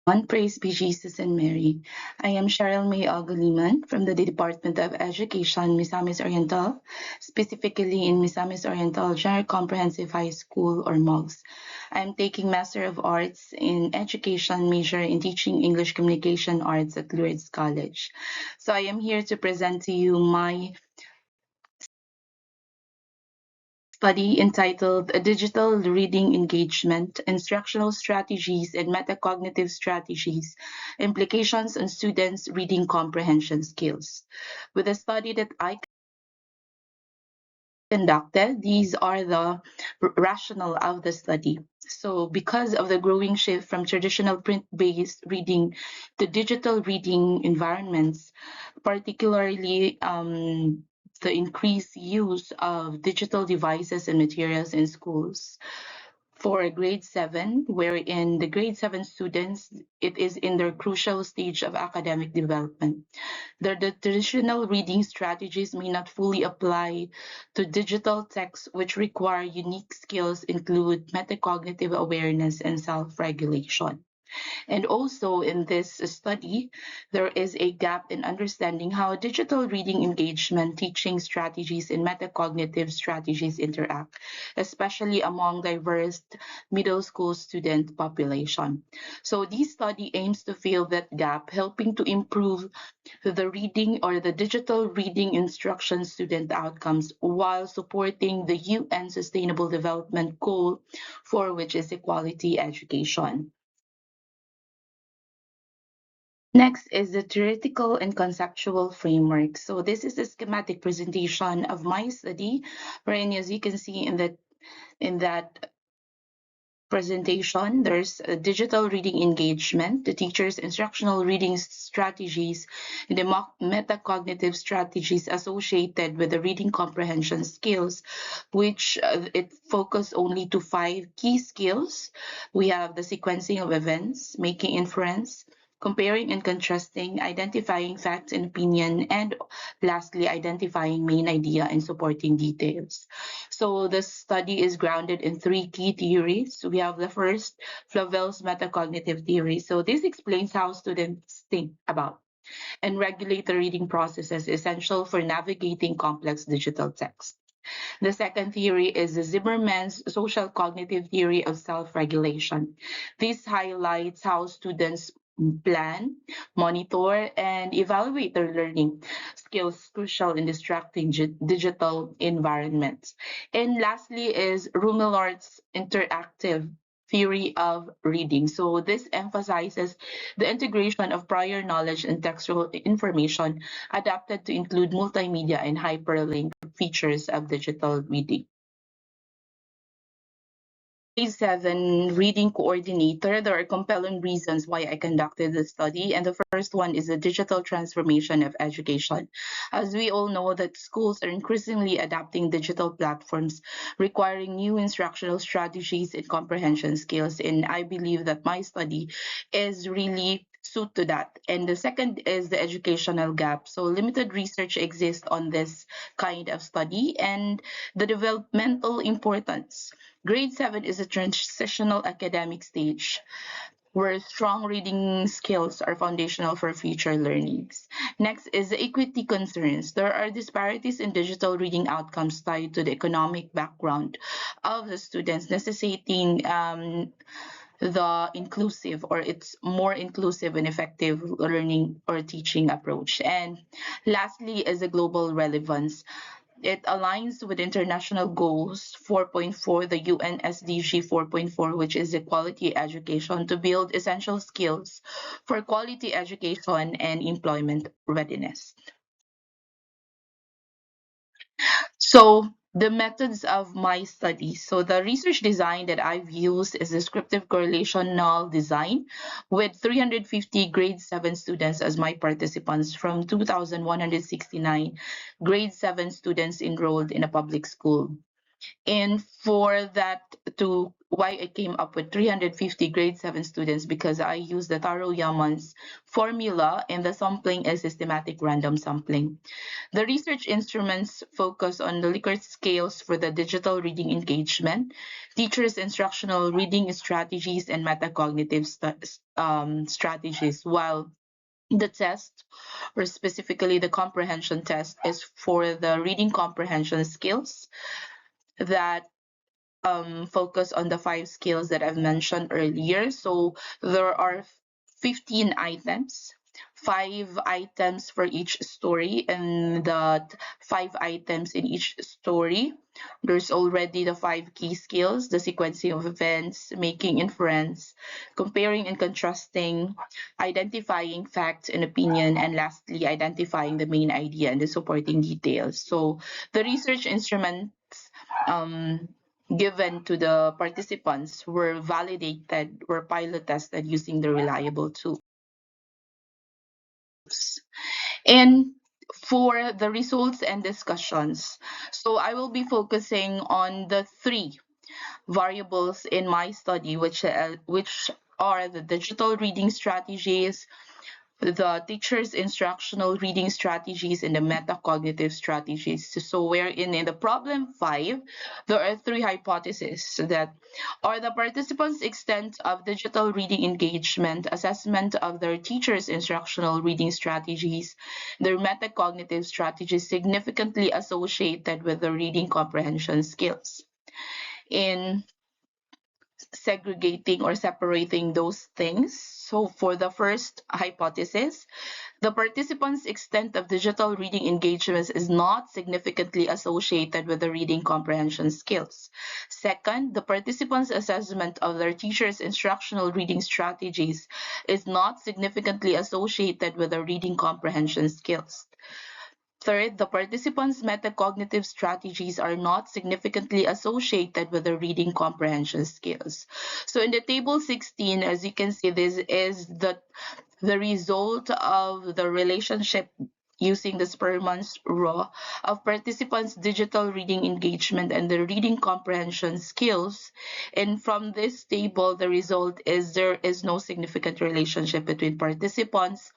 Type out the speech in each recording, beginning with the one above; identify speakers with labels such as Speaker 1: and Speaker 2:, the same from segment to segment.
Speaker 1: Praise be Jesus and Mary. I am Sheryl Guliman from the Department of Education, Misamis Oriental, specifically in Misamis Oriental General Comprehensive High School or MOGS. I am taking Master of Arts in Education, major in Teaching English Communication Arts at Lourdes College. So I am here to present to you my study entitled Digital Reading Engagement, Instructional Strategies and Metacognitive Strategies, Implications on Students' Reading Comprehension Skills. With the study that I conducted, these are the rationale of the study. So, because of the growing shift from traditional print based reading to digital reading environments, particularly the increased use of digital devices and materials in schools, for grade 7, wherein the grade 7 students, it is in their crucial stage of academic development. The traditional reading strategies may not fully apply to digital texts, which require unique skills include metacognitive awareness and self-regulation. And also in this study, there is a gap in understanding how digital reading engagement, teaching strategies, and metacognitive strategies interact, especially among diverse middle school student population. So this study aims to fill that gap, helping to improve the reading or the digital reading instruction student outcomes while supporting the UN Sustainable Development Goal, for which is equality education. Next is the theoretical and conceptual framework. So this is a schematic presentation of my study, wherein as you can see in that presentation, there's a digital reading engagement, the teacher's instructional reading strategies, and the metacognitive strategies associated with the reading comprehension skills, which it focused only to 5 key skills. We have the sequencing of events, making inference, comparing and contrasting, identifying facts and opinion, and lastly, identifying main idea and supporting details. So the study is grounded in 3 key theories. We have the first, Flavel's metacognitive theory. So this explains how students think about and regulate the reading processes essential for navigating complex digital text. The second theory is the Zimmerman's social cognitive theory of self-regulation. This highlights how students plan, monitor, and evaluate their learning skills crucial in distracting digital environments. And lastly is Rumelort's interactive theory of reading. So this emphasizes the integration of prior knowledge and textual information adapted to include multimedia and hyperlink features of digital reading. Grade 7 reading coordinator, there are compelling reasons why I conducted the study. And the first one is the digital transformation of education. As we all know that schools are increasingly adapting digital platforms, requiring new instructional strategies and comprehension skills. And I believe that my study is really suit to that. And the second is the educational gap. So limited research exists on this kind of study and the developmental importance. Grade 7 is a transitional academic stage where strong reading skills are foundational for future learnings. Next is the equity concerns. There are disparities in digital reading outcomes tied to the economic background of the students, necessitating the inclusive or it's more inclusive and effective learning or teaching approach. And lastly is the global relevance. It aligns with international goals 4.4, the UN SDG 4.4, which is equality education to build essential skills for quality education and employment readiness. So the methods of my study. So the research design that I've used is descriptive correlational design with 350 grade 7 students as my participants from 2,169 grade 7 students enrolled in a public school. And for that to why I came up with 350 grade 7 students, because I use the Taro-Yaman's formula, and the sampling is systematic random sampling. The research instruments focus on the Likert scales for the digital reading engagement, teachers' instructional reading strategies, and metacognitive strategies, while the test, or specifically the comprehension test, is for the reading comprehension skills that focus on the 5 skills that I've mentioned earlier. So there are 15 items, 5 items for each story, and the 5 items in each story. There's already the 5 key skills: the sequencing of events, making inference, comparing and contrasting, identifying facts and opinion, and lastly, identifying the main idea and the supporting details. So the research instruments um, given to the participants were pilot tested using the reliable tools. And for the results and discussions, so I will be focusing on the 3 variables in my study, which are the digital reading strategies, the teacher's instructional reading strategies, and the metacognitive strategies. So wherein in the problem 5, there are 3 hypotheses that are the participants' extent of digital reading engagement, assessment of their teacher's instructional reading strategies, their metacognitive strategies significantly associated with the reading comprehension skills. In segregating or separating those things, so for the first hypothesis, the participants' extent of digital reading engagements is not significantly associated with the reading comprehension skills. Second, the participants' assessment of their teacher's instructional reading strategies is not significantly associated with the reading comprehension skills. Third, the participants' metacognitive strategies are not significantly associated with the reading comprehension skills. So in the table 16, as you can see, this is the result of the relationship using the Spearman's law of participants' digital reading engagement and the reading comprehension skills. And from this table, the result is there is no significant relationship between participants'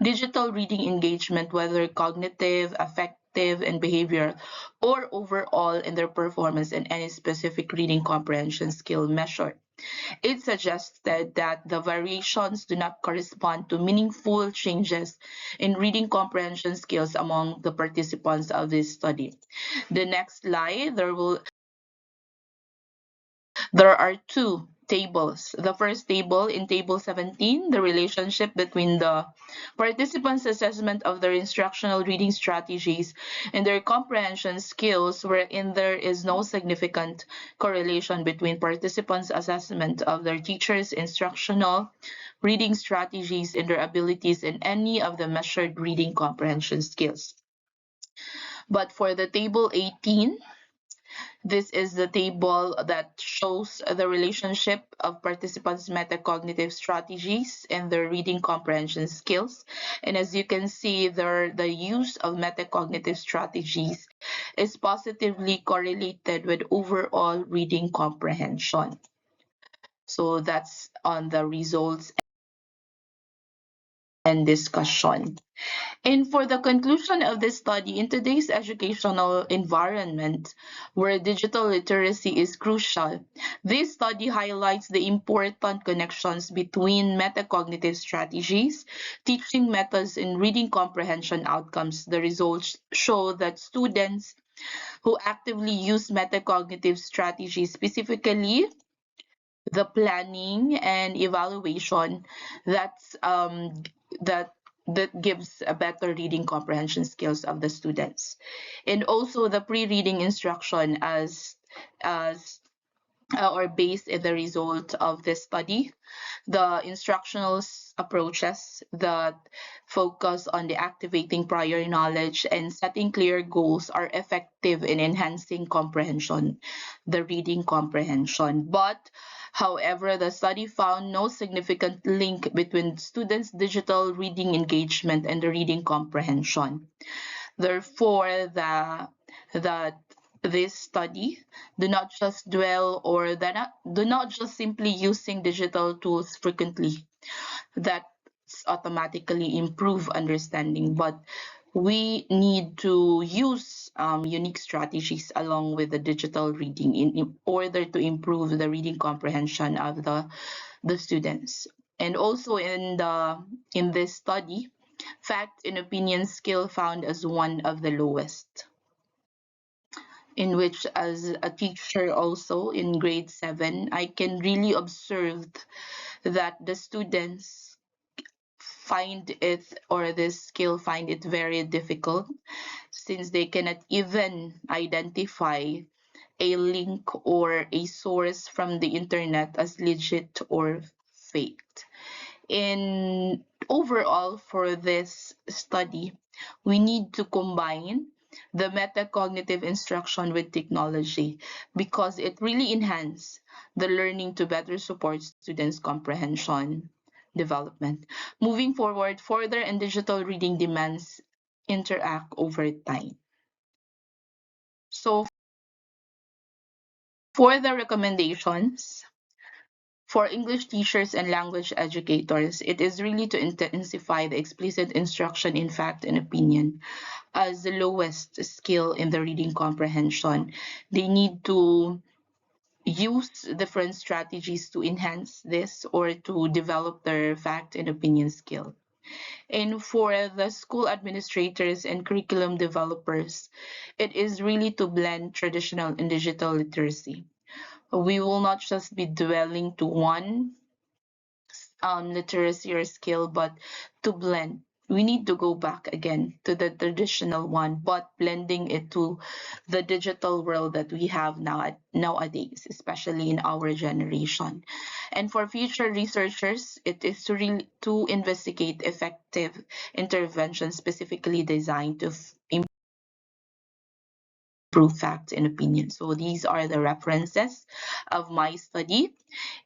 Speaker 1: digital reading engagement, whether cognitive, affective, and behavioral, or overall in their performance in any specific reading comprehension skill measure. It suggested that the variations do not correspond to meaningful changes in reading comprehension skills among the participants of this study. The next slide, there are 2 tables. The first table, in table 17, the relationship between the participants' assessment of their instructional reading strategies and their comprehension skills, wherein there is no significant correlation between participants' assessment of their teachers' instructional reading strategies and their abilities in any of the measured reading comprehension skills. But for the table 18, this is the table that shows the relationship of participants' metacognitive strategies and their reading comprehension skills. And as you can see, the use of metacognitive strategies is positively correlated with overall reading comprehension. So that's on the results and discussion. And for the conclusion of this study, in today's educational environment where digital literacy is crucial, this study highlights the important connections between metacognitive strategies, teaching methods, and reading comprehension outcomes. The results show that students who actively use metacognitive strategies, specifically the planning and evaluation, that's that that gives a better reading comprehension skills of the students, and also the pre-reading instruction as or based in the result of this study. The instructional approaches that focus on the activating prior knowledge and setting clear goals are effective in enhancing comprehension, the reading comprehension. But however, the study found no significant link between students' digital reading engagement and the reading comprehension. Therefore, the this study, do not just dwell or do not just simply using digital tools frequently that automatically improve understanding, but we need to use unique strategies along with the digital reading in order to improve the reading comprehension of the students. And also in this study, fact and opinion skill found as one of the lowest, in which as a teacher also in grade 7, I can really observe that the students find it, or this skill find it very difficult, since they cannot even identify a link or a source from the internet as legit or faked. In overall, for this study, we need to combine the metacognitive instruction with technology, because it really enhances the learning to better support students' comprehension development. Moving forward, further and digital reading demands interact over time. So for the recommendations, for English teachers and language educators, it is really to intensify the explicit instruction in fact and opinion as the lowest skill in the reading comprehension. They need to use different strategies to enhance this or to develop their fact and opinion skill. And for the school administrators and curriculum developers, it is really to blend traditional and digital literacy. We will not just be dwelling to one literacy or skill, but to blend. We need to go back again to the traditional one, but blending it to the digital world that we have nowadays, especially in our generation. And for future researchers, it is to really to investigate effective interventions specifically designed to improve facts and opinions. So these are the references of my study.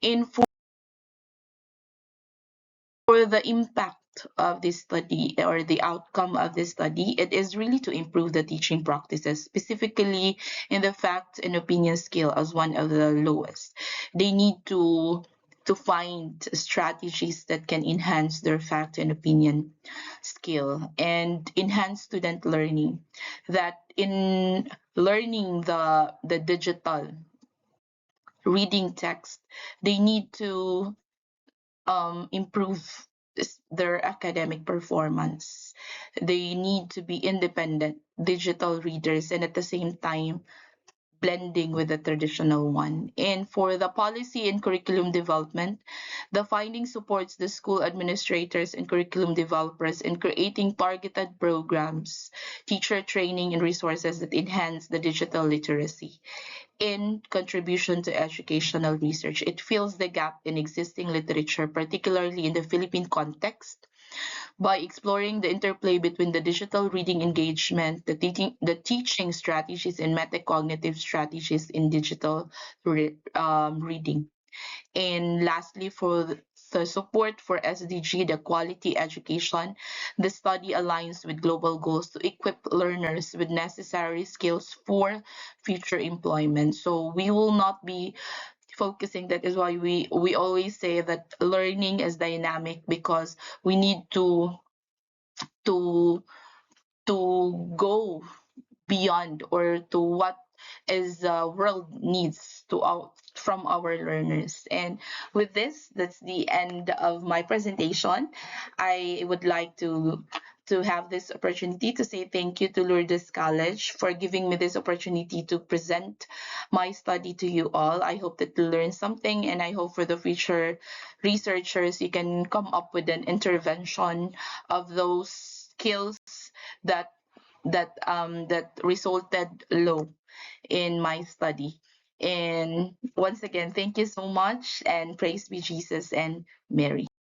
Speaker 1: In for the impact of this study or the outcome of this study, it is really to improve the teaching practices, specifically in the fact and opinion skill as one of the lowest. They need to find strategies that can enhance their fact and opinion skill and enhance student learning, that in learning the digital reading text, they need to improve their academic performance. They need to be independent digital readers and at the same time blending with the traditional one. And for the policy and curriculum development, the finding supports the school administrators and curriculum developers in creating targeted programs, teacher training, and resources that enhance the digital literacy. In contribution to educational research, it fills the gap in existing literature, particularly in the Philippine context, by exploring the interplay between the digital reading engagement, the teaching strategies, and metacognitive strategies in digital reading. And lastly, for the support for SDG, the quality education, the study aligns with global goals to equip learners with necessary skills for future employment. So we will not be focusing. That is why we always say that learning is dynamic, because we need to to go beyond or to what is the world needs from our learners. And with this, that's the end of my presentation. I would like to have this opportunity to say thank you to Lourdes College for giving me this opportunity to present my study to you all. I hope that you learn something, and I hope for the future researchers you can come up with an intervention of those skills that that resulted low in my study. And once again, thank you so much, and praise be Jesus and Mary.